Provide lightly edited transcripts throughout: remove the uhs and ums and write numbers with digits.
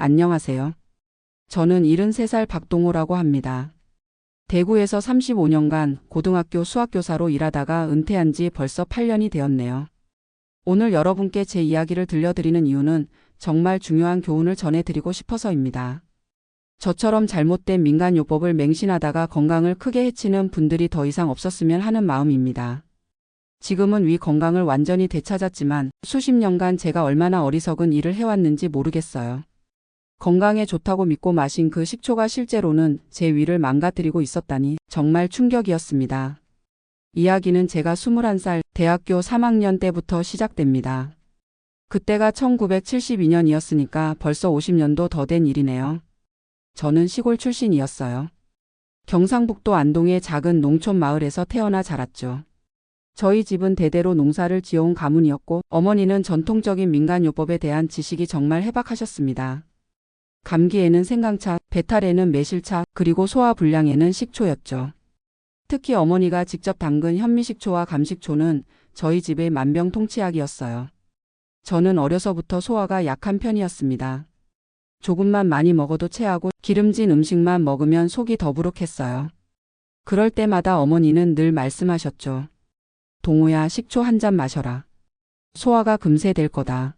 안녕하세요. 저는 73살 박동호라고 합니다. 대구에서 35년간 고등학교 수학교사로 일하다가 은퇴한 지 벌써 8년이 되었네요. 오늘 여러분께 제 이야기를 들려드리는 이유는 정말 중요한 교훈을 전해드리고 싶어서입니다. 저처럼 잘못된 민간요법을 맹신하다가 건강을 크게 해치는 분들이 더 이상 없었으면 하는 마음입니다. 지금은 위 건강을 완전히 되찾았지만 수십 년간 제가 얼마나 어리석은 일을 해왔는지 모르겠어요. 건강에 좋다고 믿고 마신 그 식초가 실제로는 제 위를 망가뜨리고 있었다니 정말 충격이었습니다. 이야기는 제가 21살 대학교 3학년 때부터 시작됩니다. 그때가 1972년이었으니까 벌써 50년도 더 된 일이네요. 저는 시골 출신이었어요. 경상북도 안동의 작은 농촌 마을에서 태어나 자랐죠. 저희 집은 대대로 농사를 지어온 가문이었고 어머니는 전통적인 민간요법에 대한 지식이 정말 해박하셨습니다. 감기에는 생강차, 배탈에는 매실차, 그리고 소화불량에는 식초였죠. 특히 어머니가 직접 담근 현미식초와 감식초는 저희 집의 만병통치약이었어요. 저는 어려서부터 소화가 약한 편이었습니다. 조금만 많이 먹어도 체하고 기름진 음식만 먹으면 속이 더부룩했어요. 그럴 때마다 어머니는 늘 말씀하셨죠. 동호야, 식초 한 잔 마셔라. 소화가 금세 될 거다.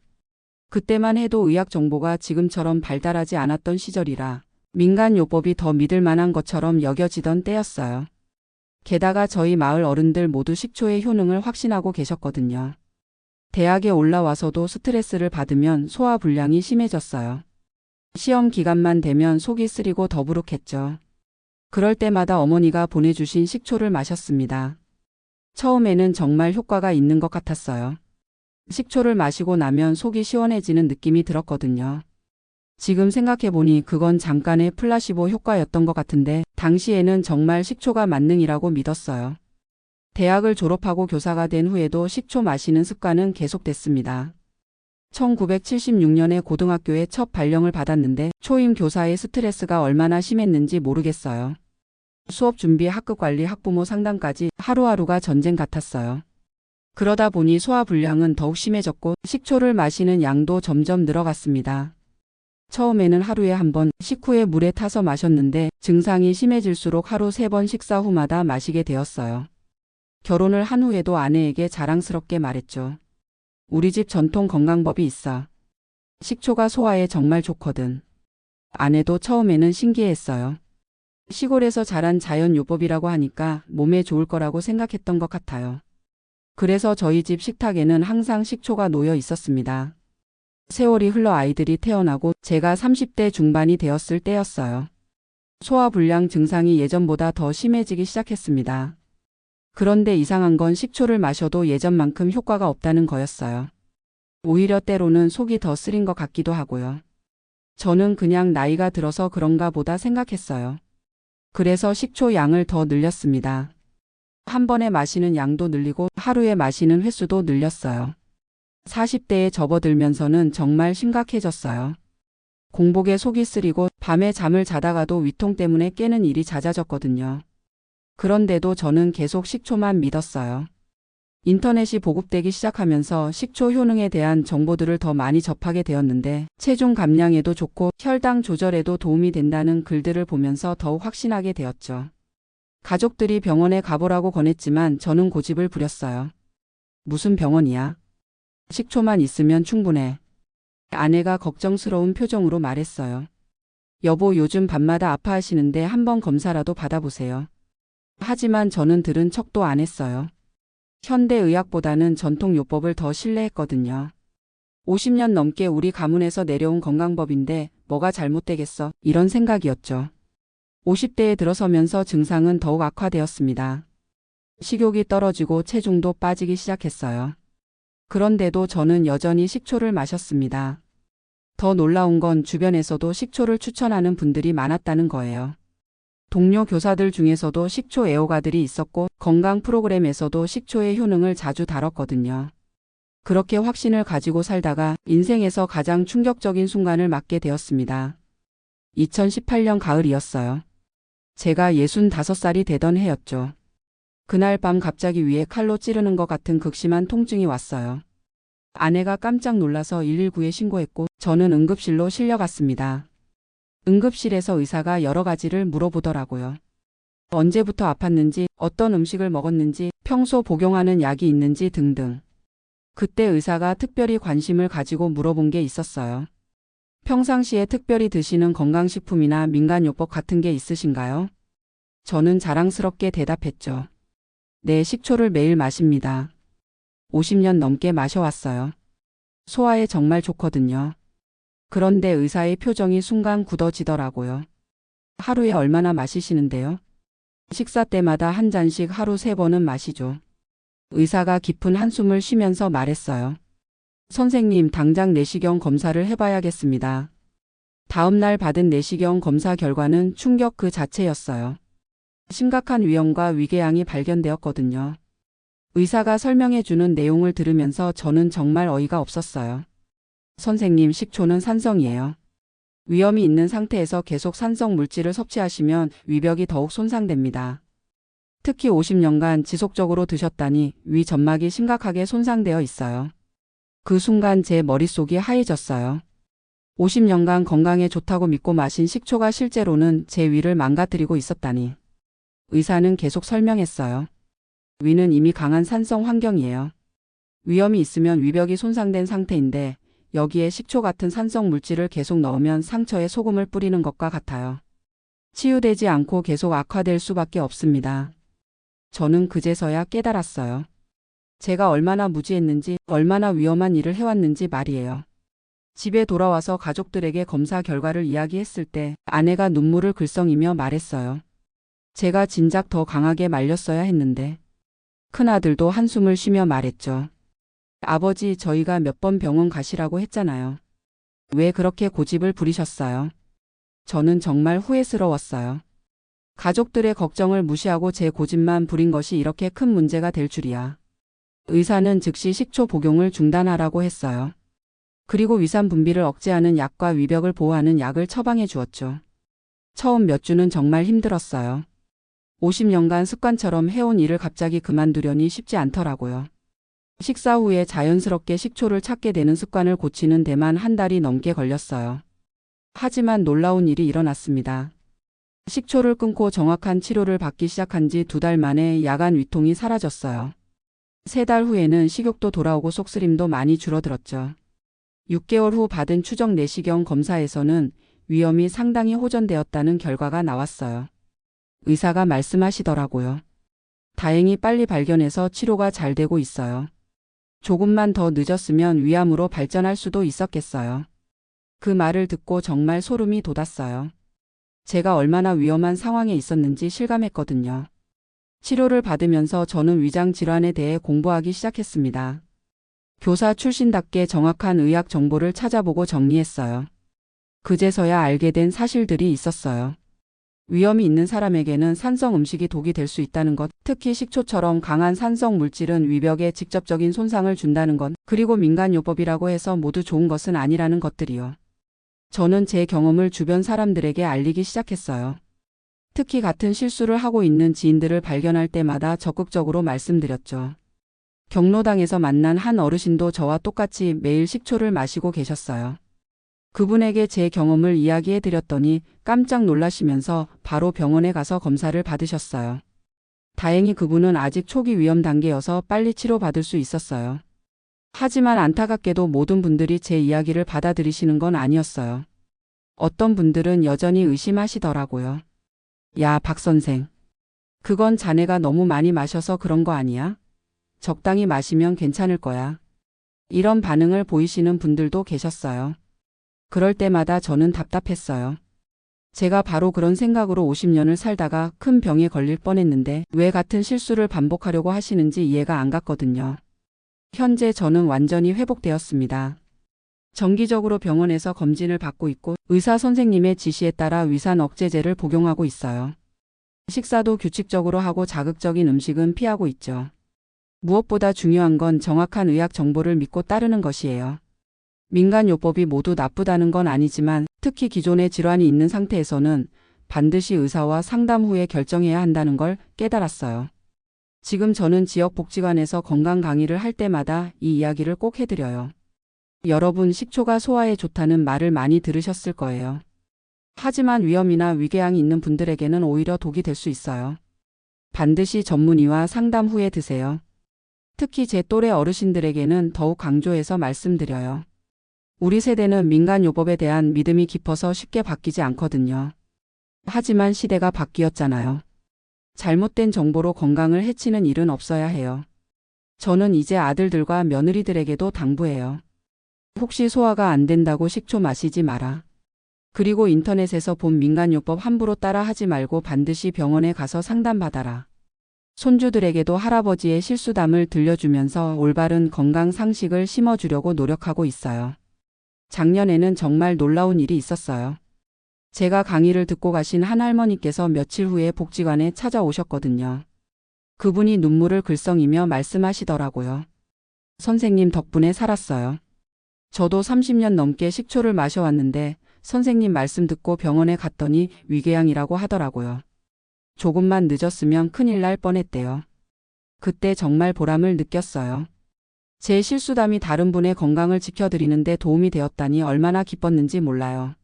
그때만 해도 의학 정보가 지금처럼 발달하지 않았던 시절이라 민간요법이 더 믿을 만한 것처럼 여겨지던 때였어요. 게다가 저희 마을 어른들 모두 식초의 효능을 확신하고 계셨거든요. 대학에 올라와서도 스트레스를 받으면 소화불량이 심해졌어요. 시험 기간만 되면 속이 쓰리고 더부룩했죠. 그럴 때마다 어머니가 보내주신 식초를 마셨습니다. 처음에는 정말 효과가 있는 것 같았어요. 식초를 마시고 나면 속이 시원해지는 느낌이 들었거든요. 지금 생각해보니 그건 잠깐의 플라시보 효과였던 것 같은데 당시에는 정말 식초가 만능이라고 믿었어요. 대학을 졸업하고 교사가 된 후에도 식초 마시는 습관은 계속됐습니다. 1976년에 고등학교에 첫 발령을 받았는데 초임 교사의 스트레스가 얼마나 심했는지 모르겠어요. 수업 준비, 학급 관리, 학부모 상담까지 하루하루가 전쟁 같았어요. 그러다 보니 소화불량은 더욱 심해졌고 식초를 마시는 양도 점점 늘어갔습니다. 처음에는 하루에 한 번, 식후에 물에 타서 마셨는데 증상이 심해질수록 하루 3번 식사 후마다 마시게 되었어요. 결혼을 한 후에도 아내에게 자랑스럽게 말했죠. 우리 집 전통 건강법이 있어. 식초가 소화에 정말 좋거든. 아내도 처음에는 신기했어요. 시골에서 자란 자연요법이라고 하니까 몸에 좋을 거라고 생각했던 것 같아요. 그래서 저희 집 식탁에는 항상 식초가 놓여 있었습니다. 세월이 흘러 아이들이 태어나고 제가 30대 중반이 되었을 때였어요. 소화불량 증상이 예전보다 더 심해지기 시작했습니다. 그런데 이상한 건 식초를 마셔도 예전만큼 효과가 없다는 거였어요. 오히려 때로는 속이 더 쓰린 것 같기도 하고요. 저는 그냥 나이가 들어서 그런가 보다 생각했어요. 그래서 식초 양을 더 늘렸습니다. 한 번에 마시는 양도 늘리고 하루에 마시는 횟수도 늘렸어요. 40대에 접어들면서는 정말 심각해졌어요. 공복에 속이 쓰리고 밤에 잠을 자다가도 위통 때문에 깨는 일이 잦아졌거든요. 그런데도 저는 계속 식초만 믿었어요. 인터넷이 보급되기 시작하면서 식초 효능에 대한 정보들을 더 많이 접하게 되었는데 체중 감량에도 좋고 혈당 조절에도 도움이 된다는 글들을 보면서 더욱 확신하게 되었죠. 가족들이 병원에 가보라고 권했지만 저는 고집을 부렸어요. 무슨 병원이야? 식초만 있으면 충분해. 아내가 걱정스러운 표정으로 말했어요. 여보, 요즘 밤마다 아파하시는데 한번 검사라도 받아보세요. 하지만 저는 들은 척도 안 했어요. 현대의학보다는 전통요법을 더 신뢰했거든요. 50년 넘게 우리 가문에서 내려온 건강법인데 뭐가 잘못되겠어? 이런 생각이었죠. 50대에 들어서면서 증상은 더욱 악화되었습니다. 식욕이 떨어지고 체중도 빠지기 시작했어요. 그런데도 저는 여전히 식초를 마셨습니다. 더 놀라운 건 주변에서도 식초를 추천하는 분들이 많았다는 거예요. 동료 교사들 중에서도 식초 애호가들이 있었고 건강 프로그램에서도 식초의 효능을 자주 다뤘거든요. 그렇게 확신을 가지고 살다가 인생에서 가장 충격적인 순간을 맞게 되었습니다. 2018년 가을이었어요. 제가 65살이 되던 해였죠. 그날 밤 갑자기 위에 칼로 찌르는 것 같은 극심한 통증이 왔어요. 아내가 깜짝 놀라서 119에 신고했고 저는 응급실로 실려갔습니다. 응급실에서 의사가 여러 가지를 물어보더라고요. 언제부터 아팠는지, 어떤 음식을 먹었는지, 평소 복용하는 약이 있는지 등등. 그때 의사가 특별히 관심을 가지고 물어본 게 있었어요. 평상시에 특별히 드시는 건강식품이나 민간요법 같은 게 있으신가요? 저는 자랑스럽게 대답했죠. 네, 식초를 매일 마십니다. 50년 넘게 마셔왔어요. 소화에 정말 좋거든요. 그런데 의사의 표정이 순간 굳어지더라고요. 하루에 얼마나 마시시는데요? 식사 때마다 한 잔씩 하루 3번은 마시죠. 의사가 깊은 한숨을 쉬면서 말했어요. 선생님, 당장 내시경 검사를 해봐야겠습니다. 다음 날 받은 내시경 검사 결과는 충격 그 자체였어요. 심각한 위염과 위궤양이 발견되었거든요. 의사가 설명해주는 내용을 들으면서 저는 정말 어이가 없었어요. 선생님, 식초는 산성이에요. 위염이 있는 상태에서 계속 산성 물질을 섭취하시면 위벽이 더욱 손상됩니다. 특히 50년간 지속적으로 드셨다니 위 점막이 심각하게 손상되어 있어요. 그 순간 제 머릿속이 하얘졌어요. 50년간 건강에 좋다고 믿고 마신 식초가 실제로는 제 위를 망가뜨리고 있었다니. 의사는 계속 설명했어요. 위는 이미 강한 산성 환경이에요. 위염이 있으면 위벽이 손상된 상태인데 여기에 식초 같은 산성 물질을 계속 넣으면 상처에 소금을 뿌리는 것과 같아요. 치유되지 않고 계속 악화될 수밖에 없습니다. 저는 그제서야 깨달았어요. 제가 얼마나 무지했는지, 얼마나 위험한 일을 해왔는지 말이에요. 집에 돌아와서 가족들에게 검사 결과를 이야기했을 때 아내가 눈물을 글썽이며 말했어요. 제가 진작 더 강하게 말렸어야 했는데. 큰아들도 한숨을 쉬며 말했죠. 아버지, 저희가 몇 번 병원 가시라고 했잖아요. 왜 그렇게 고집을 부리셨어요? 저는 정말 후회스러웠어요. 가족들의 걱정을 무시하고 제 고집만 부린 것이 이렇게 큰 문제가 될 줄이야. 의사는 즉시 식초 복용을 중단하라고 했어요. 그리고 위산 분비를 억제하는 약과 위벽을 보호하는 약을 처방해 주었죠. 처음 몇 주는 정말 힘들었어요. 50년간 습관처럼 해온 일을 갑자기 그만두려니 쉽지 않더라고요. 식사 후에 자연스럽게 식초를 찾게 되는 습관을 고치는 데만 한 달이 넘게 걸렸어요. 하지만 놀라운 일이 일어났습니다. 식초를 끊고 정확한 치료를 받기 시작한 지 2달 만에 야간 위통이 사라졌어요. 3달 후에는 식욕도 돌아오고 속쓰림도 많이 줄어들었죠. 6개월 후 받은 추정 내시경 검사에서는 위염이 상당히 호전되었다는 결과가 나왔어요. 의사가 말씀하시더라고요. 다행히 빨리 발견해서 치료가 잘 되고 있어요. 조금만 더 늦었으면 위암으로 발전할 수도 있었겠어요. 그 말을 듣고 정말 소름이 돋았어요. 제가 얼마나 위험한 상황에 있었는지 실감했거든요. 치료를 받으면서 저는 위장 질환에 대해 공부하기 시작했습니다. 교사 출신답게 정확한 의학 정보를 찾아보고 정리했어요. 그제서야 알게 된 사실들이 있었어요. 위염이 있는 사람에게는 산성 음식이 독이 될 수 있다는 것, 특히 식초처럼 강한 산성 물질은 위벽에 직접적인 손상을 준다는 것, 그리고 민간요법이라고 해서 모두 좋은 것은 아니라는 것들이요. 저는 제 경험을 주변 사람들에게 알리기 시작했어요. 특히 같은 실수를 하고 있는 지인들을 발견할 때마다 적극적으로 말씀드렸죠. 경로당에서 만난 한 어르신도 저와 똑같이 매일 식초를 마시고 계셨어요. 그분에게 제 경험을 이야기해 드렸더니 깜짝 놀라시면서 바로 병원에 가서 검사를 받으셨어요. 다행히 그분은 아직 초기 위험 단계여서 빨리 치료받을 수 있었어요. 하지만 안타깝게도 모든 분들이 제 이야기를 받아들이시는 건 아니었어요. 어떤 분들은 여전히 의심하시더라고요. 야, 박 선생. 그건 자네가 너무 많이 마셔서 그런 거 아니야? 적당히 마시면 괜찮을 거야. 이런 반응을 보이시는 분들도 계셨어요. 그럴 때마다 저는 답답했어요. 제가 바로 그런 생각으로 50년을 살다가 큰 병에 걸릴 뻔했는데 왜 같은 실수를 반복하려고 하시는지 이해가 안 갔거든요. 현재 저는 완전히 회복되었습니다. 정기적으로 병원에서 검진을 받고 있고 의사 선생님의 지시에 따라 위산 억제제를 복용하고 있어요. 식사도 규칙적으로 하고 자극적인 음식은 피하고 있죠. 무엇보다 중요한 건 정확한 의학 정보를 믿고 따르는 것이에요. 민간요법이 모두 나쁘다는 건 아니지만 특히 기존의 질환이 있는 상태에서는 반드시 의사와 상담 후에 결정해야 한다는 걸 깨달았어요. 지금 저는 지역복지관에서 건강 강의를 할 때마다 이 이야기를 꼭 해드려요. 여러분, 식초가 소화에 좋다는 말을 많이 들으셨을 거예요. 하지만 위염이나 위궤양이 있는 분들에게는 오히려 독이 될 수 있어요. 반드시 전문의와 상담 후에 드세요. 특히 제 또래 어르신들에게는 더욱 강조해서 말씀드려요. 우리 세대는 민간요법에 대한 믿음이 깊어서 쉽게 바뀌지 않거든요. 하지만 시대가 바뀌었잖아요. 잘못된 정보로 건강을 해치는 일은 없어야 해요. 저는 이제 아들들과 며느리들에게도 당부해요. 혹시 소화가 안 된다고 식초 마시지 마라. 그리고 인터넷에서 본 민간요법 함부로 따라 하지 말고 반드시 병원에 가서 상담받아라. 손주들에게도 할아버지의 실수담을 들려주면서 올바른 건강 상식을 심어주려고 노력하고 있어요. 작년에는 정말 놀라운 일이 있었어요. 제가 강의를 듣고 가신 한 할머니께서 며칠 후에 복지관에 찾아오셨거든요. 그분이 눈물을 글썽이며 말씀하시더라고요. 선생님 덕분에 살았어요. 저도 30년 넘게 식초를 마셔왔는데 선생님 말씀 듣고 병원에 갔더니 위궤양이라고 하더라고요. 조금만 늦었으면 큰일 날 뻔했대요. 그때 정말 보람을 느꼈어요. 제 실수담이 다른 분의 건강을 지켜드리는데 도움이 되었다니 얼마나 기뻤는지 몰라요.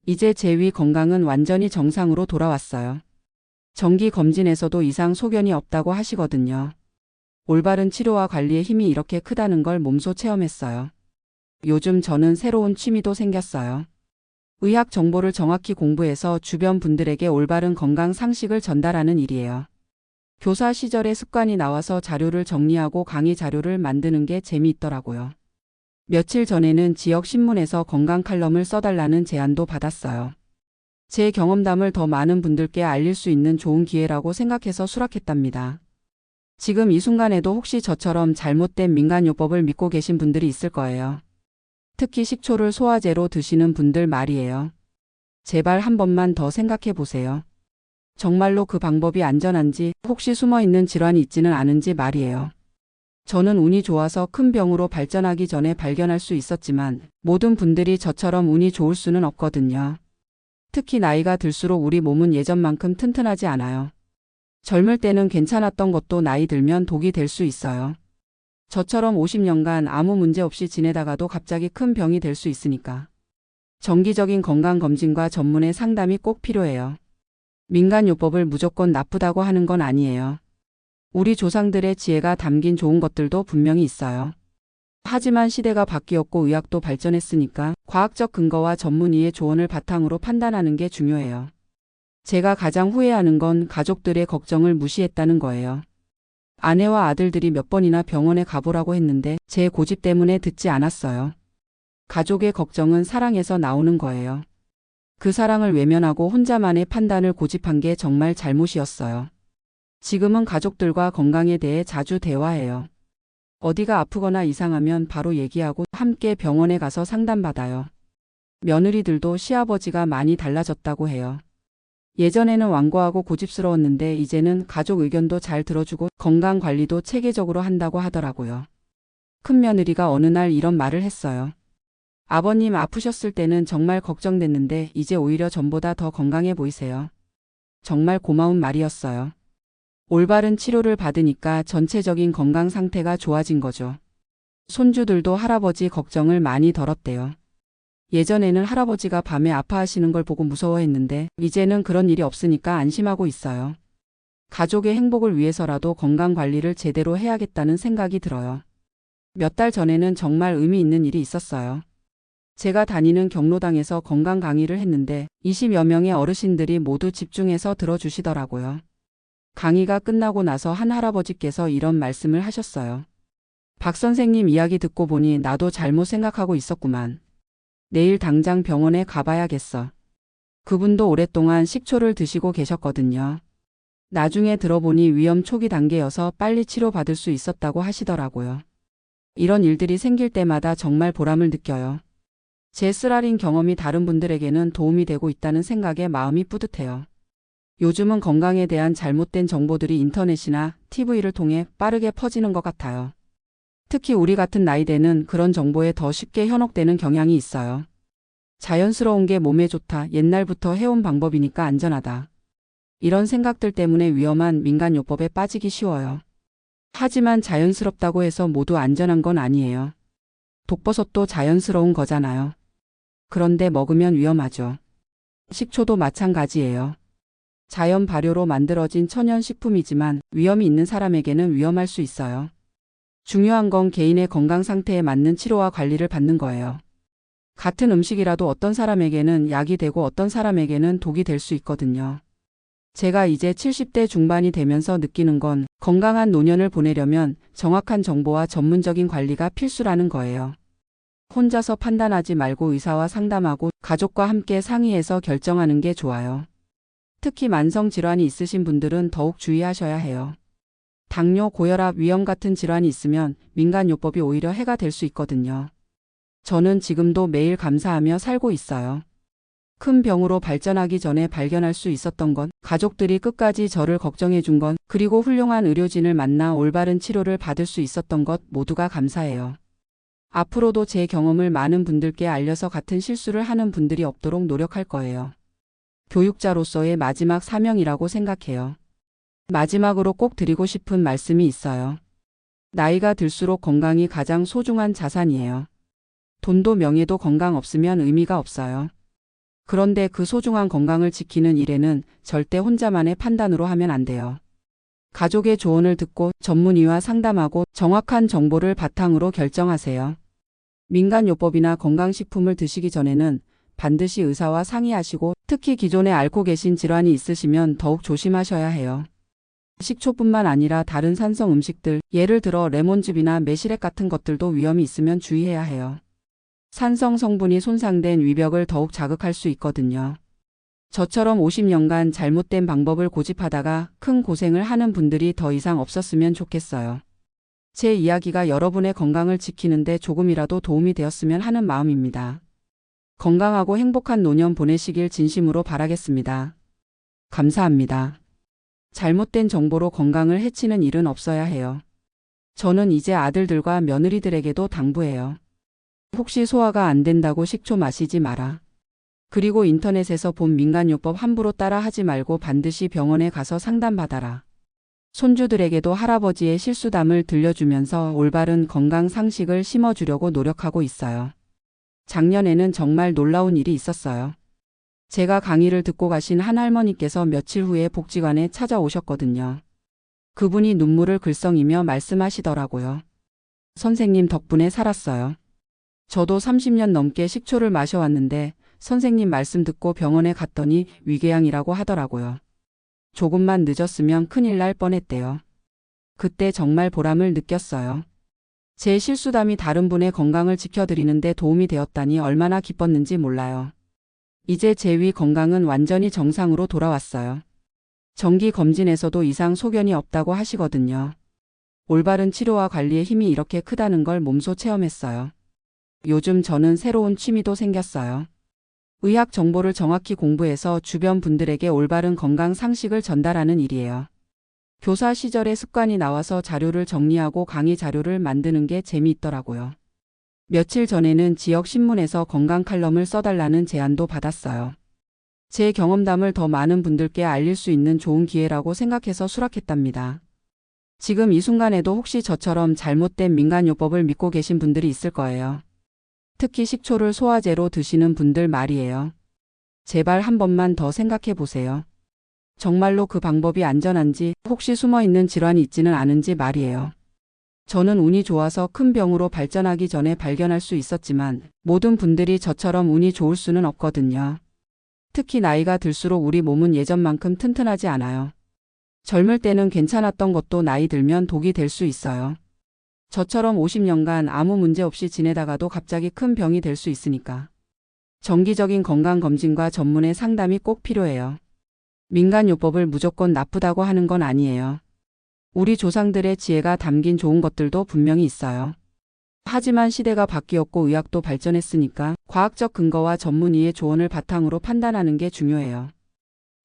이제 제 위 건강은 완전히 정상으로 돌아왔어요. 정기 검진에서도 이상 소견이 없다고 하시거든요. 올바른 치료와 관리의 힘이 이렇게 크다는 걸 몸소 체험했어요. 요즘 저는 새로운 취미도 생겼어요. 의학 정보를 정확히 공부해서 주변 분들에게 올바른 건강 상식을 전달하는 일이에요. 교사 시절의 습관이 나와서 자료를 정리하고 강의 자료를 만드는 게 재미있더라고요. 며칠 전에는 지역 신문에서 건강 칼럼을 써달라는 제안도 받았어요. 제 경험담을 더 많은 분들께 알릴 수 있는 좋은 기회라고 생각해서 수락했답니다. 지금 이 순간에도 혹시 저처럼 잘못된 민간요법을 믿고 계신 분들이 있을 거예요. 특히 식초를 소화제로 드시는 분들 말이에요. 제발 한 번만 더 생각해 보세요. 정말로 그 방법이 안전한지, 혹시 숨어있는 질환이 있지는 않은지 말이에요. 저는 운이 좋아서 큰 병으로 발전하기 전에 발견할 수 있었지만 모든 분들이 저처럼 운이 좋을 수는 없거든요. 특히 나이가 들수록 우리 몸은 예전만큼 튼튼하지 않아요. 젊을 때는 괜찮았던 것도 나이 들면 독이 될 수 있어요. 저처럼 50년간 아무 문제 없이 지내다가도 갑자기 큰 병이 될 수 있으니까. 정기적인 건강검진과 전문의 상담이 꼭 필요해요. 민간요법을 무조건 나쁘다고 하는 건 아니에요. 우리 조상들의 지혜가 담긴 좋은 것들도 분명히 있어요. 하지만 시대가 바뀌었고 의학도 발전했으니까 과학적 근거와 전문의의 조언을 바탕으로 판단하는 게 중요해요. 제가 가장 후회하는 건 가족들의 걱정을 무시했다는 거예요. 아내와 아들들이 몇 번이나 병원에 가보라고 했는데 제 고집 때문에 듣지 않았어요. 가족의 걱정은 사랑에서 나오는 거예요. 그 사랑을 외면하고 혼자만의 판단을 고집한 게 정말 잘못이었어요. 지금은 가족들과 건강에 대해 자주 대화해요. 어디가 아프거나 이상하면 바로 얘기하고 함께 병원에 가서 상담받아요. 며느리들도 시아버지가 많이 달라졌다고 해요. 예전에는 완고하고 고집스러웠는데 이제는 가족 의견도 잘 들어주고 건강관리도 체계적으로 한다고 하더라고요. 큰며느리가 어느 날 이런 말을 했어요. 아버님 아프셨을 때는 정말 걱정됐는데 이제 오히려 전보다 더 건강해 보이세요. 정말 고마운 말이었어요. 올바른 치료를 받으니까 전체적인 건강 상태가 좋아진 거죠. 손주들도 할아버지 걱정을 많이 덜었대요. 예전에는 할아버지가 밤에 아파하시는 걸 보고 무서워했는데 이제는 그런 일이 없으니까 안심하고 있어요. 가족의 행복을 위해서라도 건강관리를 제대로 해야겠다는 생각이 들어요. 몇 달 전에는 정말 의미 있는 일이 있었어요. 제가 다니는 경로당에서 건강 강의를 했는데 20여 명의 어르신들이 모두 집중해서 들어주시더라고요. 강의가 끝나고 나서 한 할아버지께서 이런 말씀을 하셨어요. 박 선생님 이야기 듣고 보니 나도 잘못 생각하고 있었구만. 내일 당장 병원에 가봐야겠어. 그분도 오랫동안 식초를 드시고 계셨거든요. 나중에 들어보니 위염 초기 단계여서 빨리 치료받을 수 있었다고 하시더라고요. 이런 일들이 생길 때마다 정말 보람을 느껴요. 제 쓰라린 경험이 다른 분들에게는 도움이 되고 있다는 생각에 마음이 뿌듯해요. 요즘은 건강에 대한 잘못된 정보들이 인터넷이나 TV를 통해 빠르게 퍼지는 것 같아요. 특히 우리 같은 나이대는 그런 정보에 더 쉽게 현혹되는 경향이 있어요. 자연스러운 게 몸에 좋다, 옛날부터 해온 방법이니까 안전하다. 이런 생각들 때문에 위험한 민간요법에 빠지기 쉬워요. 하지만 자연스럽다고 해서 모두 안전한 건 아니에요. 독버섯도 자연스러운 거잖아요. 그런데 먹으면 위험하죠. 식초도 마찬가지예요. 자연 발효로 만들어진 천연 식품이지만 위험이 있는 사람에게는 위험할 수 있어요. 중요한 건 개인의 건강 상태에 맞는 치료와 관리를 받는 거예요. 같은 음식이라도 어떤 사람에게는 약이 되고 어떤 사람에게는 독이 될 수 있거든요. 제가 이제 70대 중반이 되면서 느끼는 건 건강한 노년을 보내려면 정확한 정보와 전문적인 관리가 필수라는 거예요. 혼자서 판단하지 말고 의사와 상담하고 가족과 함께 상의해서 결정하는 게 좋아요. 특히 만성 질환이 있으신 분들은 더욱 주의하셔야 해요. 당뇨, 고혈압, 위염 같은 질환이 있으면 민간요법이 오히려 해가 될 수 있거든요. 저는 지금도 매일 감사하며 살고 있어요. 큰 병으로 발전하기 전에 발견할 수 있었던 건, 가족들이 끝까지 저를 걱정해 준 건, 그리고 훌륭한 의료진을 만나 올바른 치료를 받을 수 있었던 것 모두가 감사해요. 앞으로도 제 경험을 많은 분들께 알려서 같은 실수를 하는 분들이 없도록 노력할 거예요. 교육자로서의 마지막 사명이라고 생각해요. 마지막으로 꼭 드리고 싶은 말씀이 있어요. 나이가 들수록 건강이 가장 소중한 자산이에요. 돈도 명예도 건강 없으면 의미가 없어요. 그런데 그 소중한 건강을 지키는 일에는 절대 혼자만의 판단으로 하면 안 돼요. 가족의 조언을 듣고 전문의와 상담하고 정확한 정보를 바탕으로 결정하세요. 민간요법이나 건강식품을 드시기 전에는 반드시 의사와 상의하시고 특히 기존에 앓고 계신 질환이 있으시면 더욱 조심하셔야 해요. 식초뿐만 아니라 다른 산성 음식들, 예를 들어 레몬즙이나 매실액 같은 것들도 위험이 있으면 주의해야 해요. 산성 성분이 손상된 위벽을 더욱 자극할 수 있거든요. 저처럼 50년간 잘못된 방법을 고집하다가 큰 고생을 하는 분들이 더 이상 없었으면 좋겠어요. 제 이야기가 여러분의 건강을 지키는데 조금이라도 도움이 되었으면 하는 마음입니다. 건강하고 행복한 노년 보내시길 진심으로 바라겠습니다. 감사합니다. 잘못된 정보로 건강을 해치는 일은 없어야 해요. 저는 이제 아들들과 며느리들에게도 당부해요. 혹시 소화가 안 된다고 식초 마시지 마라. 그리고 인터넷에서 본 민간요법 함부로 따라 하지 말고 반드시 병원에 가서 상담받아라. 손주들에게도 할아버지의 실수담을 들려주면서 올바른 건강 상식을 심어주려고 노력하고 있어요. 작년에는 정말 놀라운 일이 있었어요. 제가 강의를 듣고 가신 한 할머니께서 며칠 후에 복지관에 찾아오셨거든요. 그분이 눈물을 글썽이며 말씀하시더라고요. 선생님 덕분에 살았어요. 저도 30년 넘게 식초를 마셔왔는데 선생님 말씀 듣고 병원에 갔더니 위궤양이라고 하더라고요. 조금만 늦었으면 큰일 날 뻔했대요. 그때 정말 보람을 느꼈어요. 제 실수담이 다른 분의 건강을 지켜드리는데 도움이 되었다니 얼마나 기뻤는지 몰라요. 이제 제 위 건강은 완전히 정상으로 돌아왔어요. 정기 검진에서도 이상 소견이 없다고 하시거든요. 올바른 치료와 관리의 힘이 이렇게 크다는 걸 몸소 체험했어요. 요즘 저는 새로운 취미도 생겼어요. 의학 정보를 정확히 공부해서 주변 분들에게 올바른 건강 상식을 전달하는 일이에요. 교사 시절에 습관이 나와서 자료를 정리하고 강의 자료를 만드는 게 재미있더라고요. 며칠 전에는 지역 신문에서 건강 칼럼을 써달라는 제안도 받았어요. 제 경험담을 더 많은 분들께 알릴 수 있는 좋은 기회라고 생각해서 수락했답니다. 지금 이 순간에도 혹시 저처럼 잘못된 민간요법을 믿고 계신 분들이 있을 거예요. 특히 식초를 소화제로 드시는 분들 말이에요. 제발 한 번만 더 생각해 보세요. 정말로 그 방법이 안전한지, 혹시 숨어있는 질환이 있지는 않은지 말이에요. 저는 운이 좋아서 큰 병으로 발전하기 전에 발견할 수 있었지만 모든 분들이 저처럼 운이 좋을 수는 없거든요. 특히 나이가 들수록 우리 몸은 예전만큼 튼튼하지 않아요. 젊을 때는 괜찮았던 것도 나이 들면 독이 될 수 있어요. 저처럼 50년간 아무 문제 없이 지내다가도 갑자기 큰 병이 될 수 있으니까. 정기적인 건강검진과 전문의 상담이 꼭 필요해요. 민간요법을 무조건 나쁘다고 하는 건 아니에요. 우리 조상들의 지혜가 담긴 좋은 것들도 분명히 있어요. 하지만 시대가 바뀌었고 의학도 발전했으니까 과학적 근거와 전문의의 조언을 바탕으로 판단하는 게 중요해요.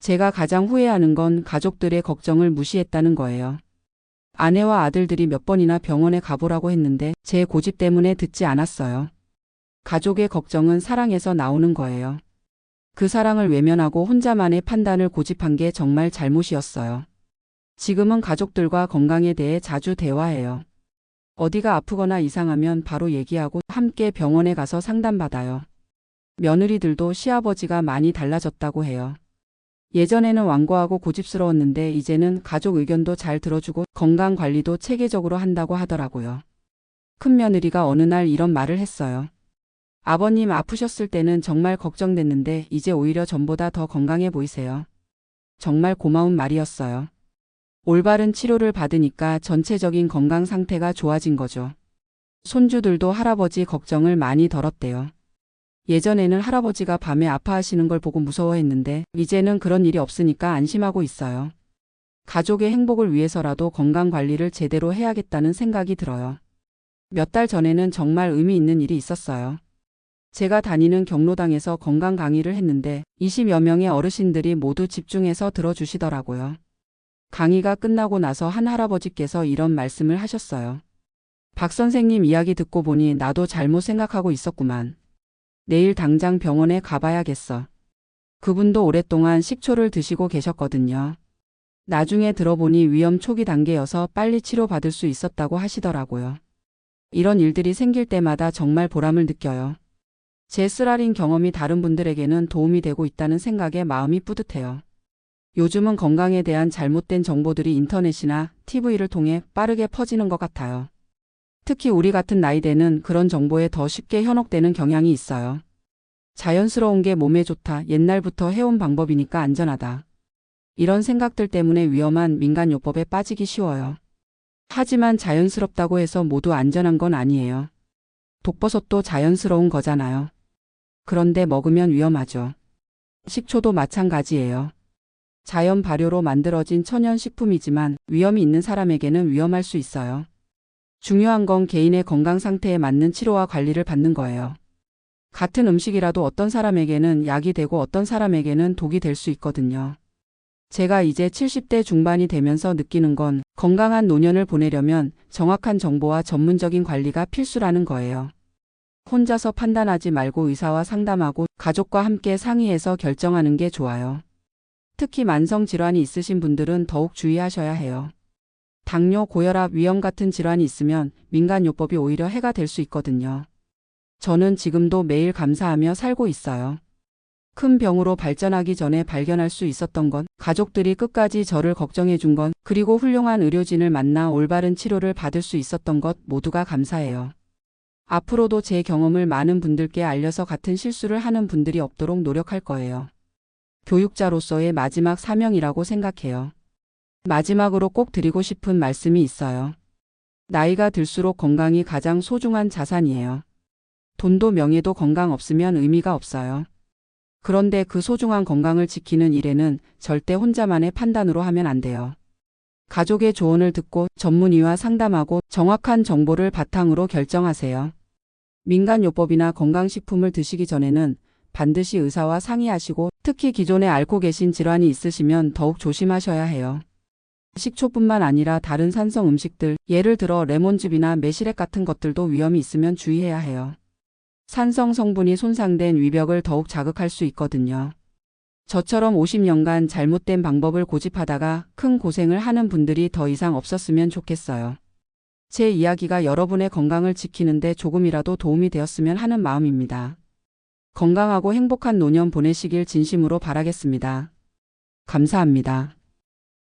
제가 가장 후회하는 건 가족들의 걱정을 무시했다는 거예요. 아내와 아들들이 몇 번이나 병원에 가보라고 했는데 제 고집 때문에 듣지 않았어요. 가족의 걱정은 사랑에서 나오는 거예요. 그 사랑을 외면하고 혼자만의 판단을 고집한 게 정말 잘못이었어요. 지금은 가족들과 건강에 대해 자주 대화해요. 어디가 아프거나 이상하면 바로 얘기하고 함께 병원에 가서 상담받아요. 며느리들도 시아버지가 많이 달라졌다고 해요. 예전에는 완고하고 고집스러웠는데 이제는 가족 의견도 잘 들어주고 건강 관리도 체계적으로 한다고 하더라고요. 큰며느리가 어느 날 이런 말을 했어요. 아버님 아프셨을 때는 정말 걱정됐는데 이제 오히려 전보다 더 건강해 보이세요. 정말 고마운 말이었어요. 올바른 치료를 받으니까 전체적인 건강 상태가 좋아진 거죠. 손주들도 할아버지 걱정을 많이 덜었대요. 예전에는 할아버지가 밤에 아파하시는 걸 보고 무서워했는데 이제는 그런 일이 없으니까 안심하고 있어요. 가족의 행복을 위해서라도 건강 관리를 제대로 해야겠다는 생각이 들어요. 몇 달 전에는 정말 의미 있는 일이 있었어요. 제가 다니는 경로당에서 건강 강의를 했는데 20여 명의 어르신들이 모두 집중해서 들어주시더라고요. 강의가 끝나고 나서 한 할아버지께서 이런 말씀을 하셨어요. 박 선생님 이야기 듣고 보니 나도 잘못 생각하고 있었구만. 내일 당장 병원에 가봐야겠어. 그분도 오랫동안 식초를 드시고 계셨거든요. 나중에 들어보니 위험 초기 단계여서 빨리 치료받을 수 있었다고 하시더라고요. 이런 일들이 생길 때마다 정말 보람을 느껴요. 제 쓰라린 경험이 다른 분들에게는 도움이 되고 있다는 생각에 마음이 뿌듯해요. 요즘은 건강에 대한 잘못된 정보들이 인터넷이나 TV를 통해 빠르게 퍼지는 것 같아요. 특히 우리 같은 나이대는 그런 정보에 더 쉽게 현혹되는 경향이 있어요. 자연스러운 게 몸에 좋다, 옛날부터 해온 방법이니까 안전하다. 이런 생각들 때문에 위험한 민간요법에 빠지기 쉬워요. 하지만 자연스럽다고 해서 모두 안전한 건 아니에요. 독버섯도 자연스러운 거잖아요. 그런데 먹으면 위험하죠. 식초도 마찬가지예요. 자연 발효로 만들어진 천연 식품이지만 위험이 있는 사람에게는 위험할 수 있어요. 중요한 건 개인의 건강 상태에 맞는 치료와 관리를 받는 거예요. 같은 음식이라도 어떤 사람에게는 약이 되고 어떤 사람에게는 독이 될 수 있거든요. 제가 이제 70대 중반이 되면서 느끼는 건 건강한 노년을 보내려면 정확한 정보와 전문적인 관리가 필수라는 거예요. 혼자서 판단하지 말고 의사와 상담하고 가족과 함께 상의해서 결정하는 게 좋아요. 특히 만성 질환이 있으신 분들은 더욱 주의하셔야 해요. 당뇨, 고혈압, 위염 같은 질환이 있으면 민간요법이 오히려 해가 될 수 있거든요. 저는 지금도 매일 감사하며 살고 있어요. 큰 병으로 발전하기 전에 발견할 수 있었던 건, 가족들이 끝까지 저를 걱정해 준 건, 그리고 훌륭한 의료진을 만나 올바른 치료를 받을 수 있었던 것 모두가 감사해요. 앞으로도 제 경험을 많은 분들께 알려서 같은 실수를 하는 분들이 없도록 노력할 거예요. 교육자로서의 마지막 사명이라고 생각해요. 마지막으로 꼭 드리고 싶은 말씀이 있어요. 나이가 들수록 건강이 가장 소중한 자산이에요. 돈도 명예도 건강 없으면 의미가 없어요. 그런데 그 소중한 건강을 지키는 일에는 절대 혼자만의 판단으로 하면 안 돼요. 가족의 조언을 듣고 전문의와 상담하고 정확한 정보를 바탕으로 결정하세요. 민간요법이나 건강식품을 드시기 전에는 반드시 의사와 상의하시고 특히 기존에 앓고 계신 질환이 있으시면 더욱 조심하셔야 해요. 식초뿐만 아니라 다른 산성 음식들, 예를 들어 레몬즙이나 매실액 같은 것들도 위험이 있으면 주의해야 해요. 산성 성분이 손상된 위벽을 더욱 자극할 수 있거든요. 저처럼 50년간 잘못된 방법을 고집하다가 큰 고생을 하는 분들이 더 이상 없었으면 좋겠어요. 제 이야기가 여러분의 건강을 지키는데 조금이라도 도움이 되었으면 하는 마음입니다. 건강하고 행복한 노년 보내시길 진심으로 바라겠습니다. 감사합니다.